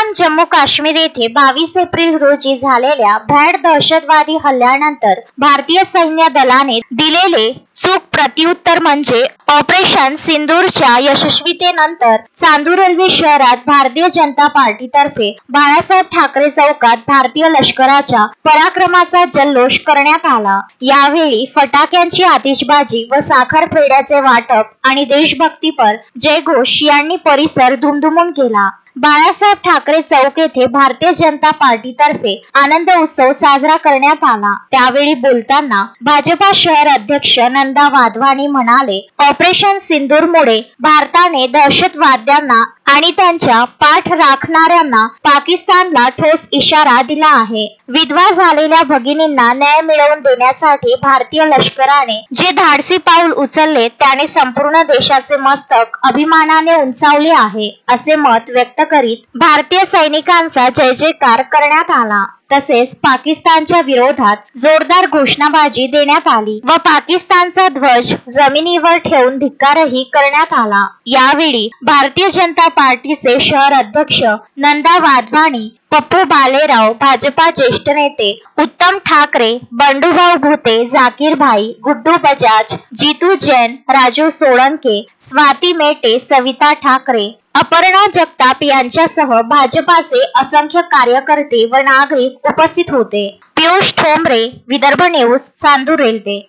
पहलगाम जम्मू काश्मीर येथे 22 एप्रिल रोजी झालेल्या भ्याड दहशतवादी हल्ल्यानंतर भारतीय सैन्य दलाने दिलेले चोख प्रत्युत्तर म्हणजे ऑपरेशन सिंदूरच्या यशस्वीतेनंतर चांदूर रेल्वे शहरात भारतीय जनता पार्टीतर्फे बाळासाहेब ठाकरे चौकात भारतीय लष्कराच्या पराक्रमाचा जल्लोष करण्यात आला। यावेळी फटाक्यांची आतिषबाजी व साखर पेढ्याचे वाटप आणि देशभक्तीपर जयघोष यांनी परिसर दुमदुमून केला। बाळासाहेब ठाकरे चौक येथे भारतीय जनता पार्टीतर्फे आनंद उत्सव साजरा करण्यात आला। त्यावेळी बोलताना भाजपा शहर अध्यक्ष नंदा वाधवानी म्हणाले, ऑपरेशन सिंदूरमुळे भारताने दहशतवाद्यांना आणि त्यांच्या पाठ राखणाऱ्यांना पाकिस्तानला ठोस इशारा दिला आहे। विधवा झालेल्या भगिनींना न्याय मिळवून देण्यासाठी भारतीय लष्कराने जे धाडसी पाऊल उचलले त्याने संपूर्ण देशाचे मस्तक अभिमानाने उंचावले आहे, असे मत व्यक्त करीत भारतीय सैनिकांचा जय जयकार करण्यात आला। तसेच पाकिस्तानच्या विरोधात जोरदार घोषणाबाजी देण्यात आली व पाकिस्तानचा ध्वज जमिनीवर ठेवून धिक्कारही करण्यात आला। यावेळी भारतीय जनता पार्टीचे शहर अध्यक्ष नंदा वाधवानी, पप्पू बालेराव, भाजपा ज्येष्ठ नेते उत्तम ठाकरे, बंडूभाऊ भुते, जाकीर भाई, गुड्डू बजाज, जीतू जैन, राजू सोळंके, स्वाती मेटे, सविता ठाकरे, अपर्णा जगताप यांच्यासह भाजपाचे असंख्य कार्यकर्ते व नागरिक उपस्थित होते। Piyush Thombare, Vidarbha news, Chandur railway.